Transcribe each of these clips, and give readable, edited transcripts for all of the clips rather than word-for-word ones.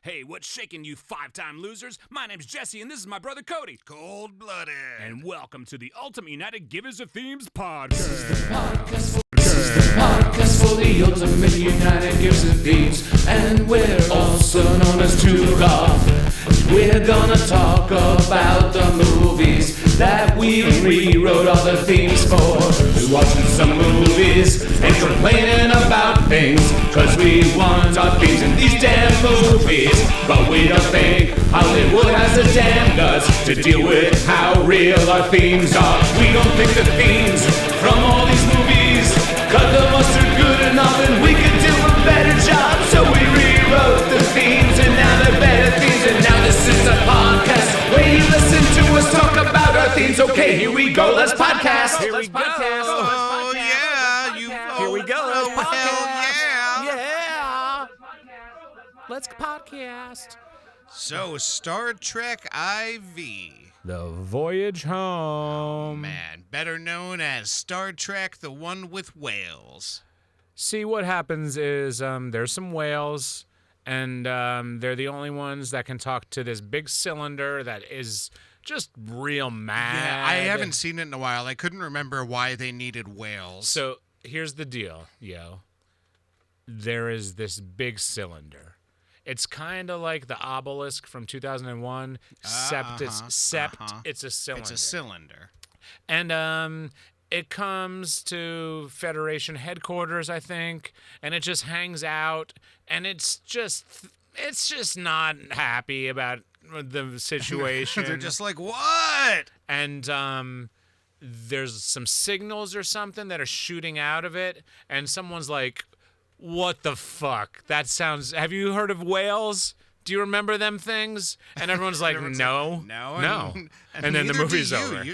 Hey, what's shaking, you five-time losers? My name's Jesse, and this is my brother Cody. Cold-blooded. And welcome to the Ultimate United Givers of Themes podcast. This is the podcast for the Ultimate United Givers of Themes, and we're also known as Two Golf. We're gonna talk about the movies that we rewrote all the themes for. We're watching some movies and complaining about things, cause we want our themes in these damn movies. But we don't think Hollywood has the damn guts to deal with how real our themes are. We don't think the themes from all these movies cut the mustard good enough, and we could do a better job. So we rewrote the themes, and now they're better themes. And now this is a podcast where you listen to us talk about our themes. Okay, here we go. Let's podcast. Here we go. Oh, yeah. Here we go. Let's Hell yeah. Yeah. Let's podcast. So, Star Trek IV. The Voyage Home. Man, better known as Star Trek, the one with whales. See, what happens is there's some whales, and they're the only ones that can talk to this big cylinder that is just real mad. Yeah, I haven't seen it in a while. I couldn't remember why they needed whales. So here's the deal, yo. There is this big cylinder. It's kind of like the obelisk from 2001, except it's a cylinder. It's a cylinder. And it comes to Federation headquarters, I think, and it just hangs out, and it's just not happy about the situation. They're just like, what? And there's some signals or something that are shooting out of it, and someone's like, what the fuck? That sounds... Have you heard of whales? Do you remember them things? And everyone's like, no. No. And then the neither movie's do you. over.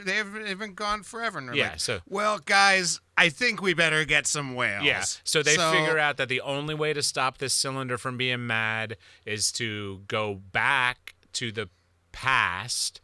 They've been gone forever. And they're Yeah, like, so... well, guys, I think we better get some whales. Yeah, so they figure out that the only way to stop this cylinder from being mad is to go back to the past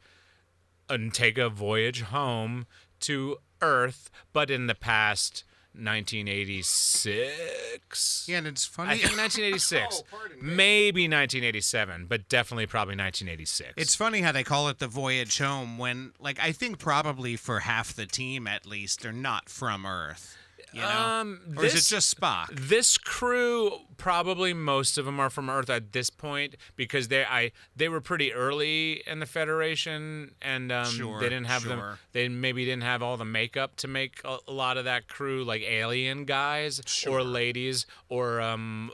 and take a voyage home to Earth, but in the past 1986. Yeah, and it's funny. I think 1986. Maybe 1987, but definitely probably 1986. It's funny how they call it the voyage home when, like, I think probably for half the team at least, they're not from Earth. You know? Or is it just Spock? This crew, probably most of them are from Earth at this point because they were pretty early in the Federation, and they didn't have them. They maybe didn't have all the makeup to make a lot of that crew like alien guys or ladies or in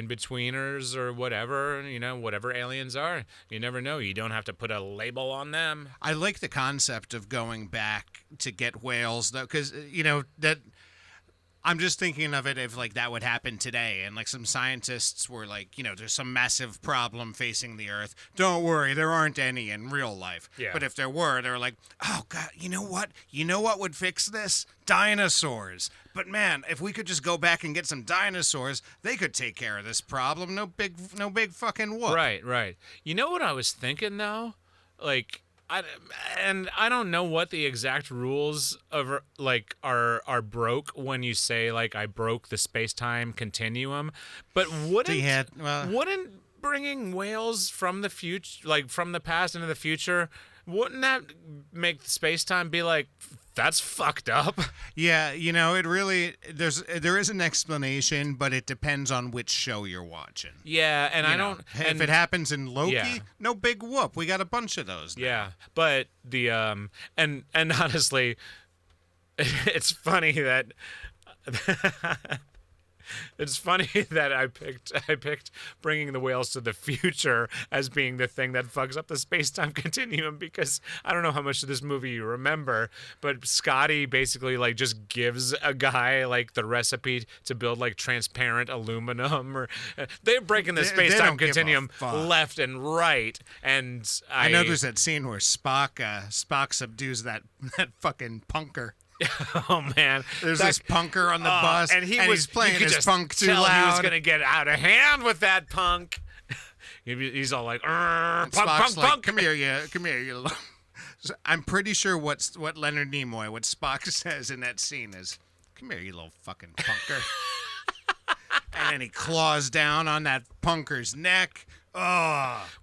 betweeners or whatever. You know, whatever aliens are. You never know. You don't have to put a label on them. I like the concept of going back to get whales, though, because you know that. I'm just thinking of it if, like, that would happen today, and, like, some scientists were like, you know, there's some massive problem facing the Earth. Don't worry, there aren't any in real life. Yeah. But if there were, they were like, oh, God, you know what? You know what would fix this? Dinosaurs. But, man, if we could just go back and get some dinosaurs, they could take care of this problem. No big fucking whoop. Right. You know what I was thinking, though? Like... I don't know what the exact rules of like are broke when you say like I broke the space-time continuum, but wouldn't bringing whales from the future, like from the past into the future, wouldn't that make space-time be like, that's fucked up? Yeah, you know, it really there is an explanation, but it depends on which show you're watching. Yeah, and If it happens in Loki, no big whoop. We got a bunch of those now. Yeah, but the and honestly, it's funny that it's funny that I picked bringing the whales to the future as being the thing that fucks up the space-time continuum, because I don't know how much of this movie you remember, but Scotty basically like just gives a guy like the recipe to build like transparent aluminum, or they're breaking the space-time continuum left and right. And I know there's that scene where Spock subdues that fucking punker. Oh man, there's this punker on the bus, and he's playing his punk too loud. He was gonna get out of hand with that punk. He's all like, punk. Come here, you. I'm pretty sure what Leonard Nimoy, what Spock says in that scene is, "Come here, you little fucking punker." And then he claws down on that punker's neck.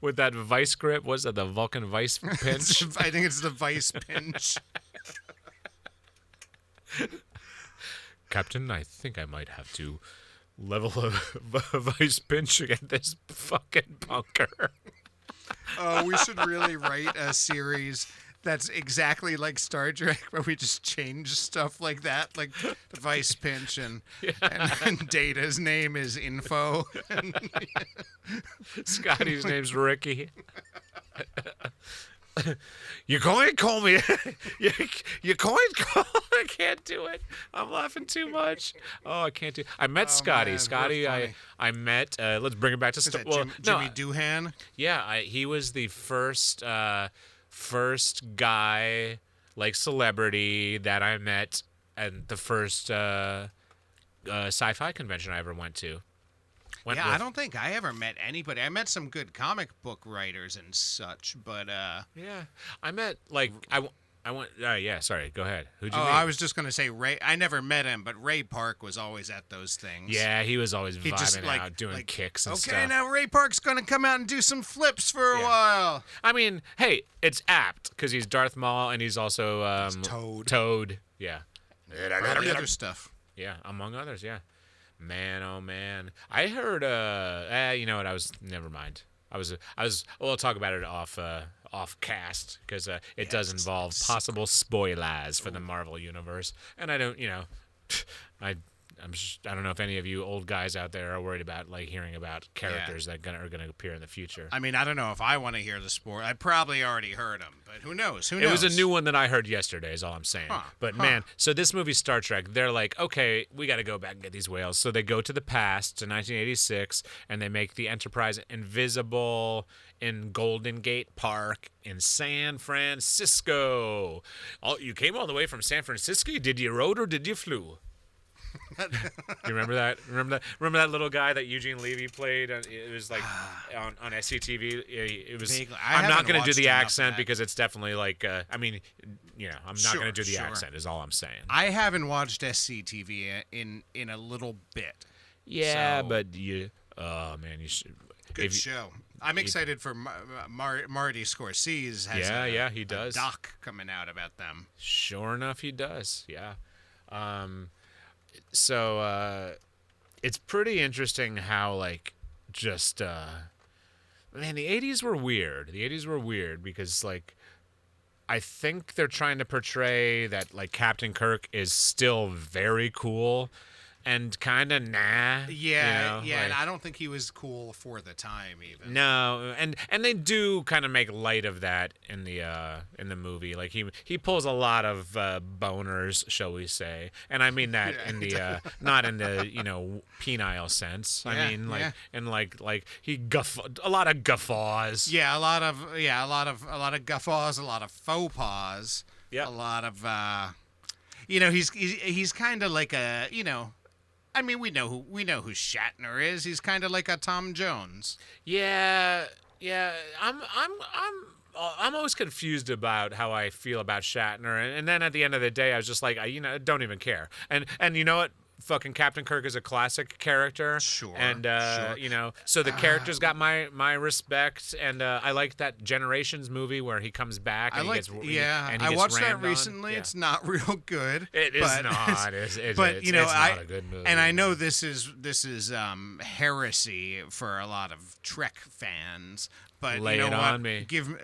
With that vice grip. Was that the Vulcan vice pinch? I think it's the vice pinch. Captain, I think I might have to level a vice pinch against this fucking bunker. We should really write a series that's exactly like Star Trek, where we just change stuff like that, like the vice pinch and Data's name is Info. Scotty's name's Ricky. You going to call me? You going to call? I can't do it. I'm laughing too much. Oh, I can't do. I met Scotty. Man, Scotty, I met. Let's bring it back to Jimmy Doohan. Yeah, he was the first guy, like, celebrity that I met at the first sci-fi convention I ever went to. I don't think I ever met anybody. I met some good comic book writers and such, but yeah, I met I went. Yeah, sorry. Go ahead. Who'd you meet? I was just gonna say Ray. I never met him, but Ray Park was always at those things. Yeah, he was always vibing out, doing kicks and stuff. Okay, now Ray Park's gonna come out and do some flips for a while. I mean, hey, it's apt because he's Darth Maul and he's also Toad. Toad. Yeah. Probably other stuff. Yeah, among others. Yeah. Man, oh man! I heard. You know what? Never mind. We'll talk about it off cast because it does involve possible spoilers for the Marvel universe, and I don't. You know, I don't know if any of you old guys out there are worried about like hearing about characters that are gonna appear in the future. I mean, I don't know if I want to hear the spoiler. I probably already heard them, but who knows? It was a new one that I heard yesterday. Is all I'm saying. Man, so this movie Star Trek, they're like, okay, we got to go back and get these whales. So they go to the past to 1986, and they make the Enterprise invisible in Golden Gate Park in San Francisco. You came all the way from San Francisco. Did you rode or did you flew? You remember that? Remember that little guy that Eugene Levy played? It was like on SCTV. It was. I'm not going to do the accent because it's definitely like. I mean, you know, I'm not going to do the accent. Is all I'm saying. I haven't watched SCTV in a little bit. Yeah, so. But you. Oh man, you should. Good show. I'm excited for Marty Scorsese. Has he does. A doc coming out about them. Sure enough, he does. Yeah. So it's pretty interesting how like just man, the 80s were weird. The 80s were weird because like I think they're trying to portray that like Captain Kirk is still very cool and kind of Yeah, you know, and I don't think he was cool for the time even. No, and they do kind of make light of that in the movie. Like he pulls a lot of boners, shall we say? And I mean that in the not in the penile sense. I mean like in like he a lot of guffaws. Yeah, a lot of guffaws, a lot of faux pas. Yeah, a lot of he's kind of like a I mean, we know who Shatner is. He's kind of like a Tom Jones. Yeah. I'm always confused about how I feel about Shatner, and then at the end of the day, I was just like, I don't even care. And you know what? Fucking Captain Kirk is a classic character. Sure. And so the character's got my respect, and I like that Generations movie where he comes back. And I watched that recently. Yeah. It's not real good. It is not. It's not a good movie. And I know this is heresy for a lot of Trek fans. But lay it on me. Give me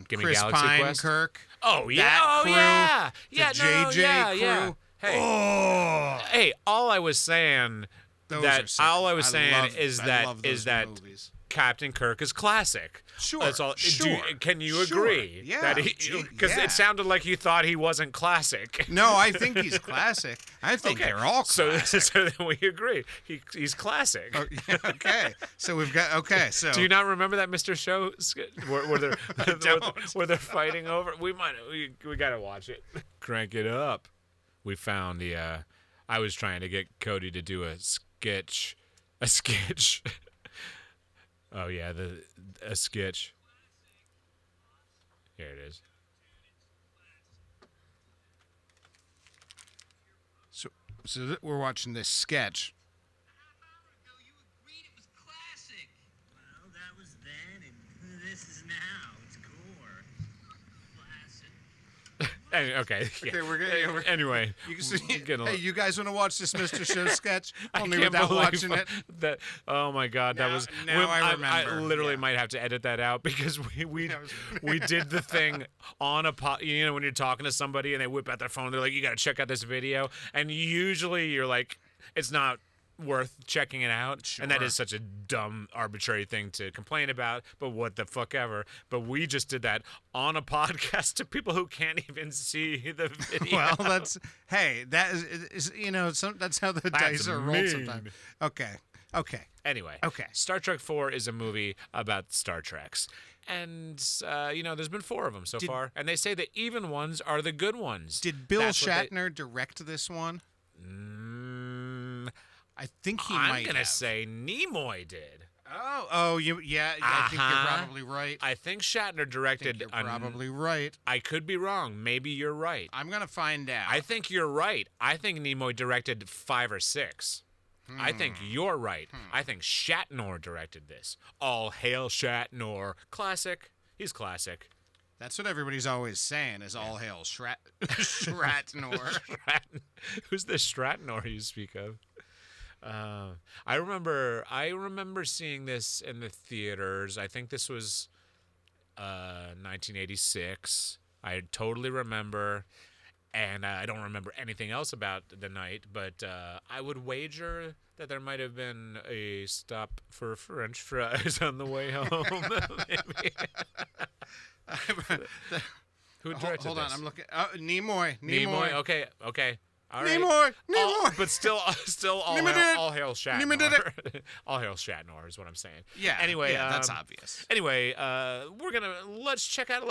Chris Galaxy Pine, Quest. Kirk. Oh yeah. That crew, yeah. The JJ crew. Yeah. Hey, all I was saying is that movies. Captain Kirk is classic. Sure. That's all. Sure. Can you agree? Yeah. Because it sounded like you thought he wasn't classic. No, I think he's classic. I think they're all classic. So then we agree. He's classic. Okay. So we've got. So do you not remember that Mr. Show where they're fighting over? We gotta watch it. Crank it up. We found the. I was trying to get Cody to do a sketch. Oh yeah, a sketch. Here it is. So we're watching this sketch. You agreed it was classic. Well, that was then. Okay. Yeah. Okay, we're gonna. Anyway, Hey, you guys want to watch this Mr. Show sketch? Only can't without believe watching it. That. Oh my God, that was. Now I remember. I literally might have to edit that out because we did the thing on a when you're talking to somebody and they whip out their phone, they're like, you got to check out this video, and usually you're like, it's not worth checking it out. Sure. And that is such a dumb, arbitrary thing to complain about, but what the fuck ever. But we just did that on a podcast to people who can't even see the video. Well, that is that's how the dice are rolled sometimes. Okay. Anyway. Okay. Star Trek 4 is a movie about Star Treks. And, there's been 4 of them so far. And they say the even ones are the good ones. Did Bill Shatner direct this one? I think he might have. I'm going to say Nimoy did. I think you're probably right. I think Shatner directed. You're probably right. I could be wrong. Maybe you're right. I'm going to find out. I think you're right. I think Nimoy directed 5 or 6. I think you're right. I think Shatner directed this. All hail Shatner. Classic. He's classic. That's what everybody's always saying is all hail Shatner. Who's the Stratnor you speak of? I remember seeing this in the theaters. I think this was 1986. I totally remember, and I don't remember anything else about the night, but I would wager that there might have been a stop for French fries on the way home. Maybe. Who directed Hold this? on, I'm looking. Nimoy. Okay. All right. Nimoy. But still all hail Shatner. All hail Shatner is what I'm saying. Yeah. Anyway, that's obvious. Anyway, let's check out.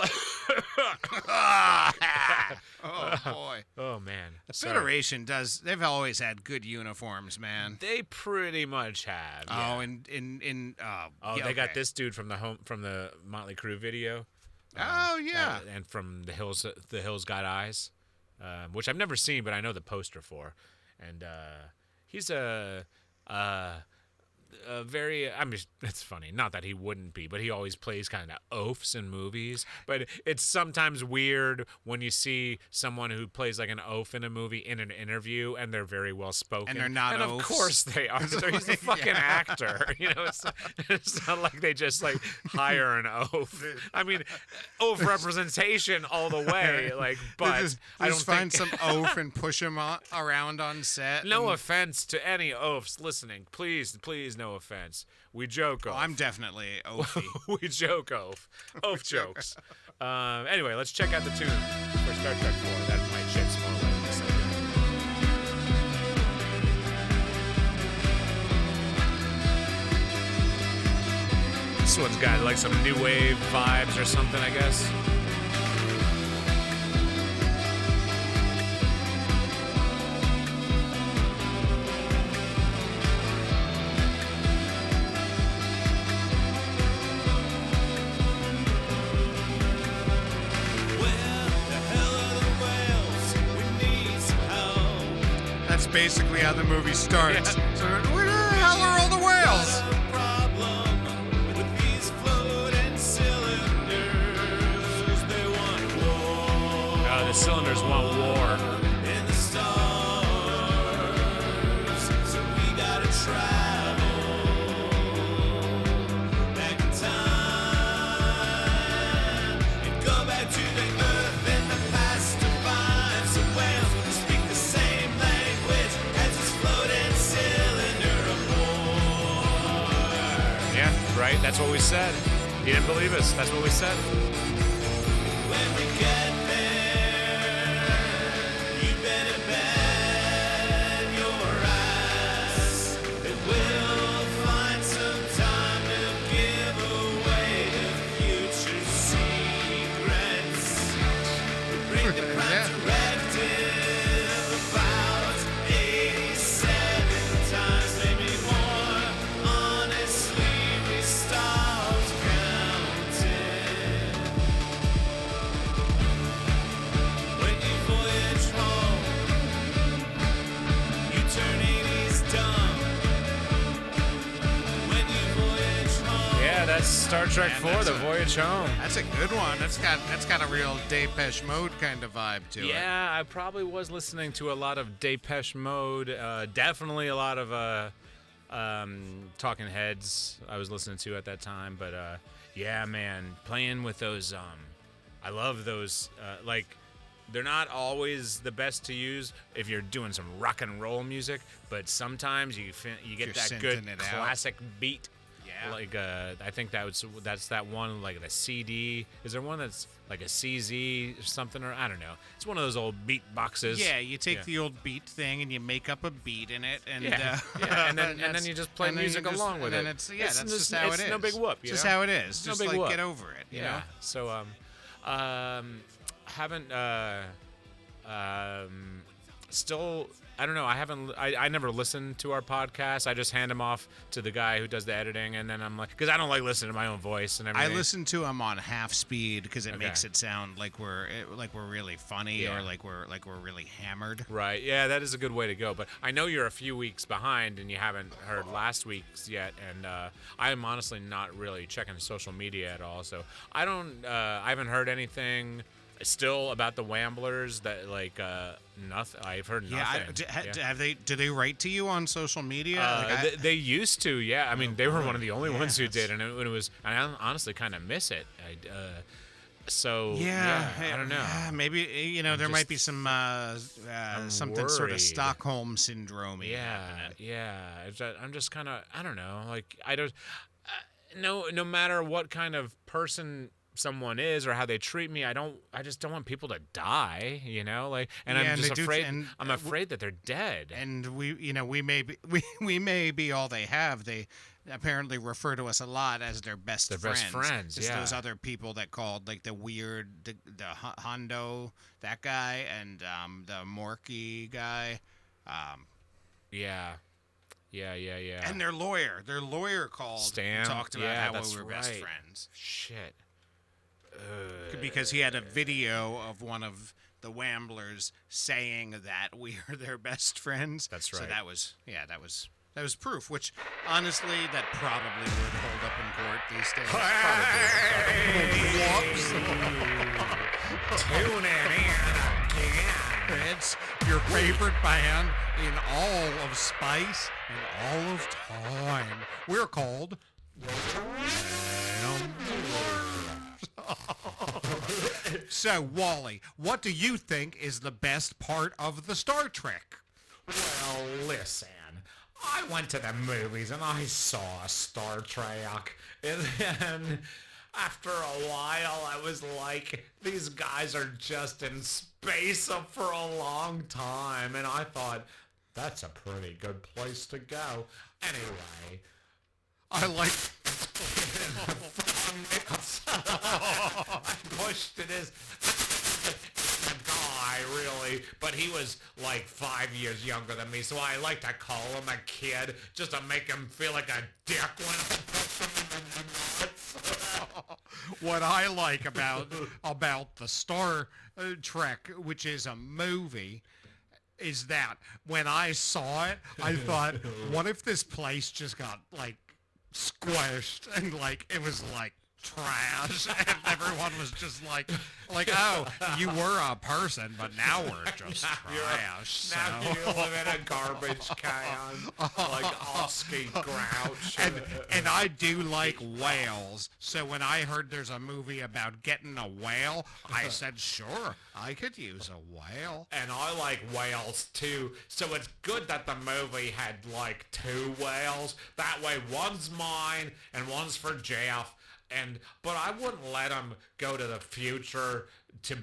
Oh boy. Oh man. The Federation they've always had good uniforms, man. They pretty much have. Yeah. They got this dude from the Motley Crue video. And from The Hills Got Eyes. Which I've never seen, but I know the poster for, and he's a very. It's funny. Not that he wouldn't be, but he always plays kind of oafs in movies. But it's sometimes weird when you see someone who plays like an oaf in a movie in an interview, and they're very well spoken. And they're not and oafs. Of course they are. He's a fucking actor. It's not like they just like hire an oaf. I mean, oaf representation all the way. But I don't find some oaf and push him around on set. No offense to any oafs listening. Please, no offense. We joke oaf. I'm definitely oafy. We joke oaf. Oaf jokes. Anyway, let's check out the tune for Star Trek 4. That might shed some more light on the subject. This one's got like some new wave vibes or something, I guess. Basically how the movie starts. Yeah. So where the hell are all the whales? The cylinders want war. In the stars, so we gotta travel back in time and go back to the earth in the past to find some whales who speak the same language as this floating cylinder of war. Yeah, right? That's what we said. You didn't believe us. That's what we said. When we get there, you better bet your ass that we'll find some time to give away the future secrets. We bring the prime directive about 87 times, maybe more. Honestly, we stopped counting. Star Trek 4, The Voyage Home. That's a good one. That's got a real Depeche Mode kind of vibe to it. Yeah, I probably was listening to a lot of Depeche Mode. Definitely a lot of Talking Heads I was listening to at that time. But yeah, man, playing with those. I love those. They're not always the best to use if you're doing some rock and roll music, but sometimes you get that good classic beat. Yeah. I think that's that one, like the CD. Is there one that's like a CZ or something, or I don't know. It's one of those old beat boxes. Yeah, you take the old beat thing and you make up a beat in it, and and then you just play music along with it. That's just how it is. It's no big whoop. It's just how it is. Just no big whoop. Get over it. You know? So haven't still, I don't know. I never listened to our podcast. I just hand them off to the guy who does the editing, and then I'm like, because I don't like listening to my own voice and everything. I listen to them on half speed because it makes it sound like we're really funny or like we're really hammered. Right. Yeah, that is a good way to go. But I know you're a few weeks behind and you haven't heard last week's yet, and I'm honestly not really checking social media at all. So I haven't heard anything still about the Wamblers. That nothing. I've heard nothing. Do they write to you on social media? They used to. Yeah, I mean they were one of the only ones who did, and it was. I honestly kind of miss it. I don't know. Maybe there might be some something worried. sort of Stockholm syndrome. Yeah. I'm just kind of. I don't know. Like I don't. No matter what kind of person someone is or how they treat me, I just don't want people to die, I'm just afraid. I'm afraid that they're dead. And we may be all they have. They apparently refer to us a lot as their best friends. Just those other people that called like the weird, the Hondo, that guy, and the Morky guy. Yeah. And their lawyer called Stan, and talked about how we were best friends. Shit. Because he had a video of one of the Wamblers saying that we are their best friends. That's right. So that was proof, which honestly that probably would hold up in court these days. Whoops. Tune in again. It's your favorite band in all of space and all of time. We're called So, Wally, what do you think is the best part of the Star Trek? Well, listen. I went to the movies and I saw Star Trek. And then after a while, I was like, these guys are just in space for a long time. And I thought, that's a pretty good place to go. Anyway, I like... I pushed it as a guy, really, but he was like 5 years younger than me, so I like to call him a kid just to make him feel like a dick when I push him in the nuts. What I like about the Star Trek, which is a movie, is that when I saw it, I thought, what if this place just got like squished and like it was like trash and everyone was just like oh, you were a person but now we're just trash. Now you live in a garbage can like Oscar Grouch. And I do like whales, so when I heard there's a movie about getting a whale, I said sure, I could use a whale. And I like whales too, so it's good that the movie had like two whales. That way one's mine and one's for Jeff. But I wouldn't let him go to the future to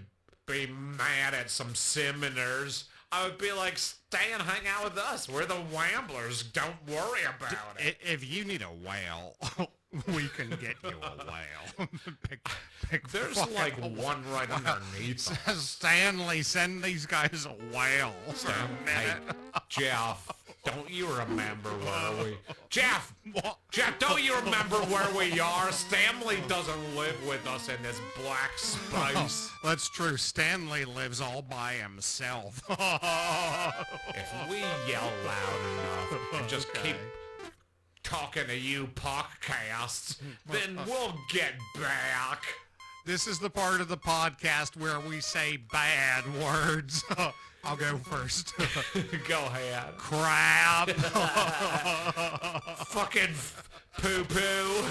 be mad at some Simoners. I would be like, stay and hang out with us. We're the Wamblers. Don't worry about it. If you need a whale, we can get you a whale. There's like one right underneath us. Stanley, send these guys a whale. Hey, Jeff, don't you remember where we... Jeff, don't you remember where we are? Stanley doesn't live with us in this black space. Oh, that's true. Stanley lives all by himself. If we yell loud enough and just keep talking to you podcast, then we'll get back. This is the part of the podcast where we say bad words. I'll go first. Go ahead. Crap. Fucking poo-poo.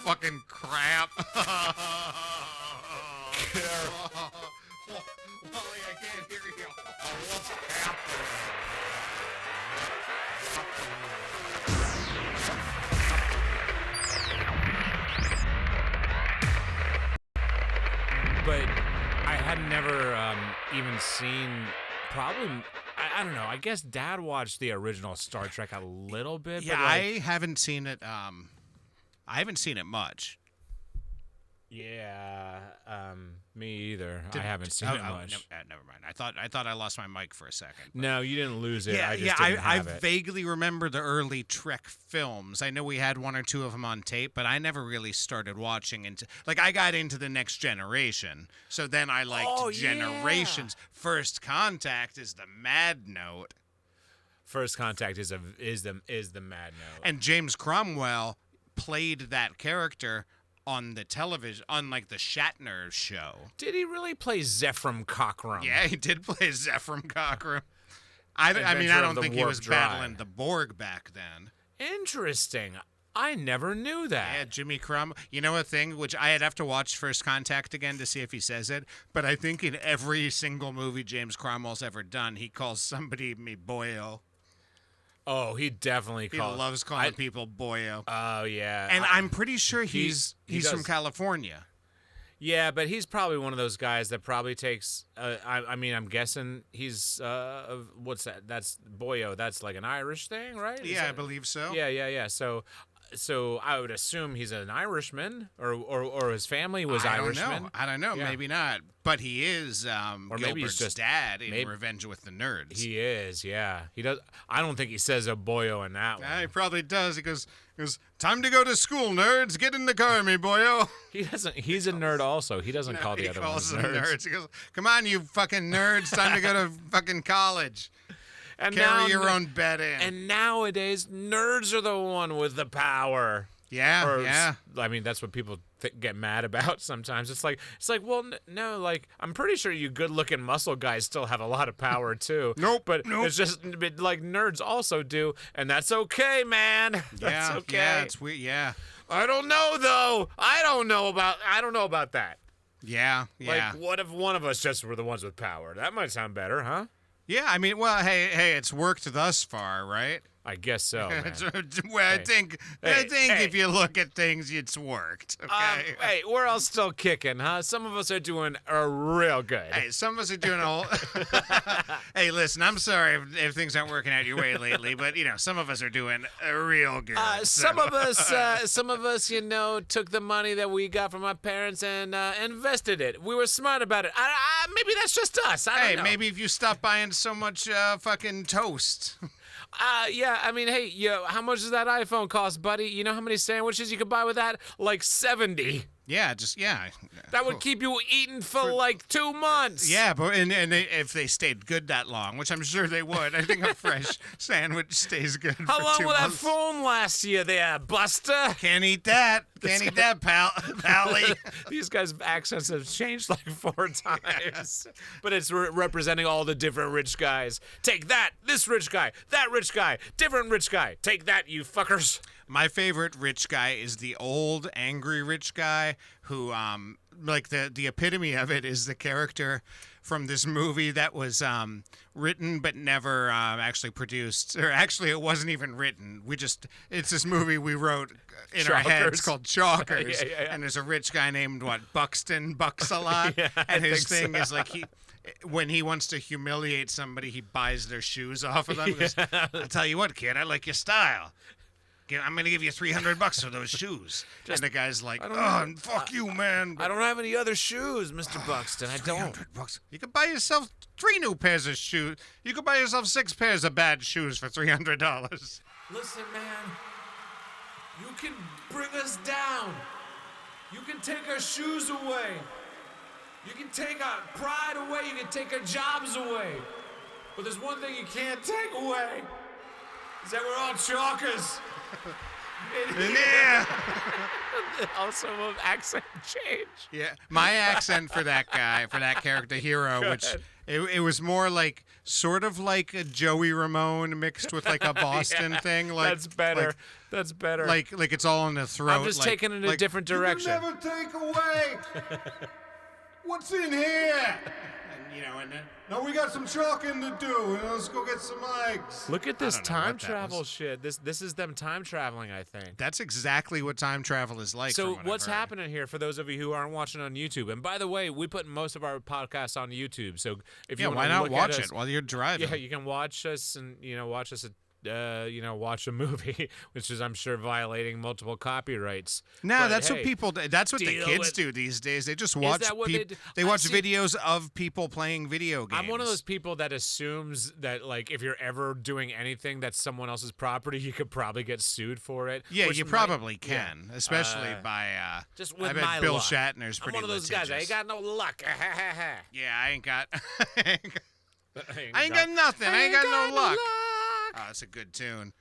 Fucking crap. Wally, I can't hear you. What's happening? But I had never even seen, probably, I don't know, I guess Dad watched the original Star Trek a little bit. Yeah, but like, I haven't seen it. I haven't seen it much. Yeah, me either. I haven't seen it much. Never mind. I thought I lost my mic for a second. No, you didn't lose it. Yeah, I just didn't I have it. vaguely remember the early Trek films. I know we had one or two of them on tape, but I never really started watching into. Like, I got into the Next Generation, so then I liked Generations. Yeah. First Contact is the Mad Note, First Contact is the Mad Note. and James Cromwell played that character on the television, on like the Shatner show. Did he really play Zephram Cochrane? Yeah, he did play Zephram Cochrane. I mean, Inventor I of don't the think he warp was drive. battling the Borg back then. Interesting. I never knew that. Yeah, Jimmy Cromwell. You know a thing, which I'd have to watch First Contact again to see if he says it, but I think in every single movie James Cromwell's ever done, he calls somebody me boyo. Oh, he definitely He called. loves calling people boyo. Oh yeah. And I'm pretty sure he he's does. from California. Yeah, but he's probably one of those guys that probably takes. I mean, I'm guessing he's. What's that? That's boyo. That's like an Irish thing, right? Yeah, I believe so. Yeah. So I would assume he's an Irishman, or his family was I don't Irishmen. know. I don't know. Yeah. Maybe not. But he is Or maybe he's Gilbert's just- dad in maybe- Revenge with the Nerds. He is, yeah. He does. I don't think he says a boyo in that one. Yeah, he probably does. He goes, time to go to school, nerds. Get in the car, me boyo. He doesn't. He's a nerd also. He doesn't call the other ones them nerds. He goes, come on, you fucking nerds. Time to go to fucking college. And Carry now, your own bed in. And nowadays, nerds are the one with the power. yeah, yeah. I mean, that's what people get mad about sometimes. It's like, well, no, like, I'm pretty sure you good-looking muscle guys still have a lot of power too. Nope, But nope. it's just like nerds also do, and that's okay, man. That's Yeah, okay. yeah, it's weird. Yeah, I don't know though. I don't know about that. yeah, yeah. Like, what if one of us just were the ones with power? That might sound better, huh? Yeah, I mean, well, hey, it's worked thus far, right? I guess so, man. Well, I think Hey, if you look at things, it's worked. Okay. Hey, we're all still kicking, huh? Some of us are doing real good. Hey, some of us are doing all. Hey, listen, I'm sorry if things aren't working out your way lately, but some of us are doing real good. Some of us, took the money that we got from our parents and invested it. We were smart about it. Maybe that's just us. I don't know. Maybe if you stop buying so much fucking toast. Yeah. I mean, hey, how much does that iPhone cost, buddy? You know how many sandwiches you could buy with that? Like 70. Yeah, That would keep you eating for like 2 months. Yeah, but if they stayed good that long, which I'm sure they would, I think a fresh sandwich stays good. How for long 2 will that months. phone last you there, Buster? Can't eat that. Can't eat that, Pally. These guys' accents have changed like 4 times. But it's representing all the different rich guys. Take that, this rich guy, that rich guy, different rich guy. Take that, you fuckers. My favorite rich guy is the old angry rich guy who like the epitome of it is the character from this movie that was written but never actually produced, or actually it wasn't even written. It's this movie we wrote in our heads Chalkers. called Chalkers. Yeah. And there's a rich guy named Buxton Bucks a lot. Yeah, I and his think thing so. is like when he wants to humiliate somebody, he buys their shoes off of them. He goes, I'll tell you what, kid, I like your style. I'm going to give you $300 for those shoes. And the guy's like, fuck you, man. I don't have any other shoes, Mr. Buxton. I don't. $300. You could buy yourself 3 new pairs of shoes. You could buy yourself 6 pairs of bad shoes for $300. Listen, man. You can bring us down. You can take our shoes away. You can take our pride away. You can take our jobs away. But there's one thing you can't take away. Is that we're all chalkers. Yeah. Also, of accent change. Yeah, my accent for that guy, for that character hero, which it was more like sort of like a Joey Ramone mixed with like a Boston thing. Like That's better. That's better. Like it's all in the throat. I'm just like, taking it in a different direction. You can never take away what's in here. And then no, we got some chalking to do. Let's go get some eggs. Look at this I don't know time what that travel was. shit. This is them time traveling, I think. That's exactly what time travel is like. So from what what's I've heard. happening here for those of you who aren't watching on YouTube? And by the way, we put most of our podcasts on YouTube. So if you Yeah, want why to not look watch at us, it while you're driving? yeah, you can watch us and watch us watch a movie, which is I'm sure violating multiple copyrights. No, But, that's hey, what people do. That's what the deal kids with- do these days. They just watch that what they do? they I watch see- videos of people playing video games. I'm one of those people that assumes that like if you're ever doing anything that's someone else's property, you could probably get sued for it. Yeah, which you might- probably can, especially by just with I bet my Bill luck. Shatner's I'm pretty one of those guys. I ain't litigious. got no luck. Yeah, I ain't got I I ain't got nothing. I ain't got no luck. luck. Oh, that's a good tune.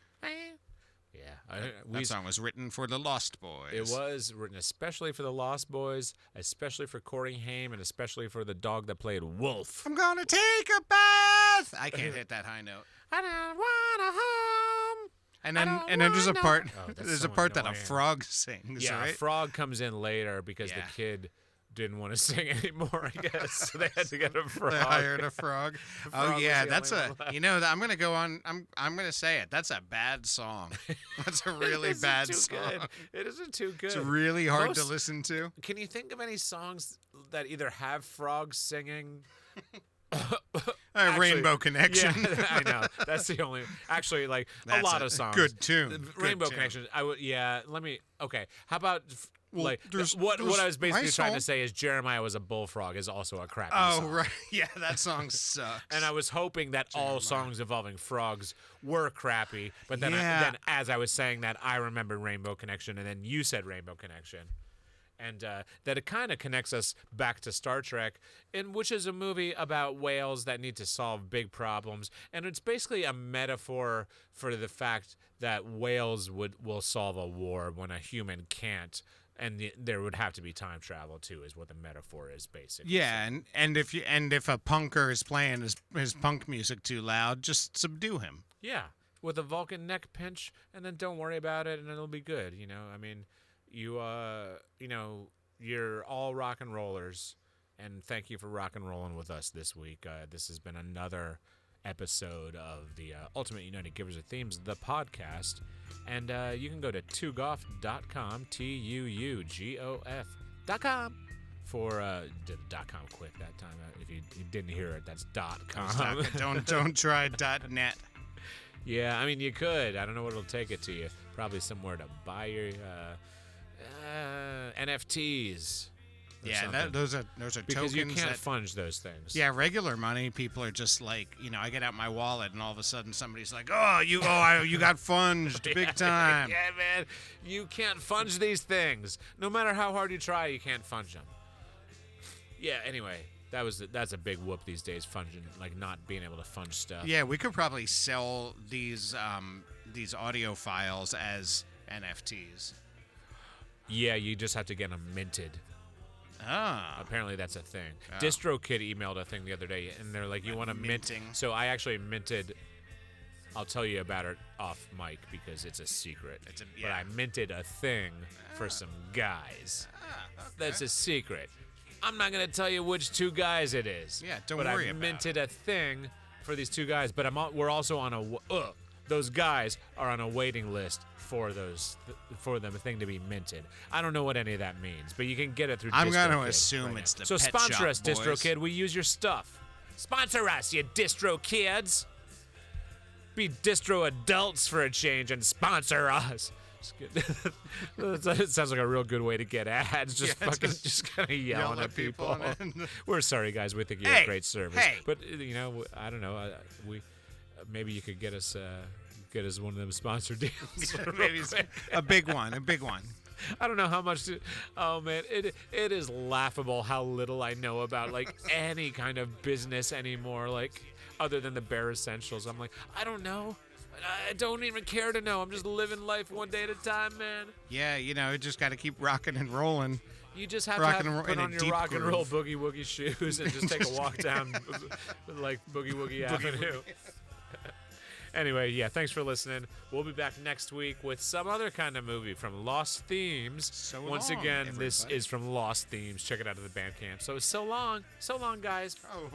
Yeah, That song was written for the Lost Boys. It was written especially for the Lost Boys, especially for Corey Haim, and especially for the dog that played Wolf. I'm gonna take a bath. I can't hit that high note. I don't wanna home. And then there's a part Oh, that's there's so a part that a annoying. frog sings, Yeah, right? a frog comes in later because Yeah. the kid didn't want to sing anymore, I guess. So they had to get a frog. They hired a frog. Oh frog was yeah, the that's only a. one left. You know, I'm gonna go on. I'm gonna say it. That's a bad song. That's a really It isn't bad too song. Good. It isn't too good. It's really hard to Most- listen to. Can you think of any songs that either have frogs singing? Actually, Rainbow Connection. Yeah, I know. That's the only. Actually, like That's a lot of songs. good tune. The Good Rainbow tune. Connection. I would. Yeah. Let me. Okay. How about Well, like there's- what there's I was basically my trying to song. say is Jeremiah was a bullfrog is also a crappy Oh song. right, yeah, that song sucks. And I was hoping that all songs involving frogs were crappy, but then, Yeah. then as I was saying that, I remembered Rainbow Connection, and then you said Rainbow Connection, and that it kind of connects us back to Star Trek, which is a movie about whales that need to solve big problems, and it's basically a metaphor for the fact that whales will solve a war when a human can't. And there would have to be time travel too, is what the metaphor is basically. Yeah, and if a punker is playing his punk music too loud, just subdue him. Yeah, with a Vulcan neck pinch, and then don't worry about it, and it'll be good. I mean, you're all rock and rollers, and thank you for rock and rolling with us this week. This has been another episode of the Ultimate United Givers of Themes, the podcast, and you can go to tugoff.com, TUUGOF.com. For did .com quick that time. If you didn't hear it, that's .com. Don't try .net. Yeah, I mean, you could. I don't know what it'll take it to you. Probably somewhere to buy your NFTs. or Yeah, something. those are because tokens you can't that. funge those things. Yeah, regular money, people are just like, I get out my wallet and all of a sudden somebody's like, you got funged big time. Yeah, man. You can't funge these things. No matter how hard you try, you can't funge them. Yeah, anyway. That's a big whoop these days, funging, like not being able to funge stuff. Yeah, we could probably sell these audio files as NFTs. Yeah, you just have to get them minted. Ah. Apparently that's a thing. DistroKid emailed a thing the other day, and they're like, "You want to mint?" Minting. So I actually minted. I'll tell you about it off mic because it's a secret. But yeah. I minted a thing for some guys. That's a secret. I'm not gonna tell you which two guys it is. Yeah, don't but worry I about minted a thing for these two guys. But we're also on those guys are on a waiting list for for the thing to be minted. I don't know what any of that means, but you can get it through. I'm DistroKid gonna assume right now. it's the So Pet sponsor Shop us, Boys. DistroKid. We use your stuff. Sponsor us, you distro kids. Be distro adults for a change and sponsor us. Just kidding. It sounds like a real good way to get ads. Just Yeah, fucking, just just kind of yelling yell at at people. people and- We're sorry, guys. We think you Hey, have great service, hey. but I don't know. We maybe you could get us one of them sponsor deals. Maybe it's a big one. I don't know how much. Oh man, it is laughable how little I know about like any kind of business anymore. Like other than the bare essentials, I'm like, I don't know. I don't even care to know. I'm just living life one day at a time, man. Yeah, just got to keep rocking and rolling. You just have to put on your rock and roll boogie woogie shoes and just take a walk down like Boogie Woogie Avenue. Anyway, yeah, thanks for listening. We'll be back next week with some other kind of movie from Lost Themes. Once again, everybody. This is from Lost Themes. Check it out at the Bandcamp. So long, guys. Oh.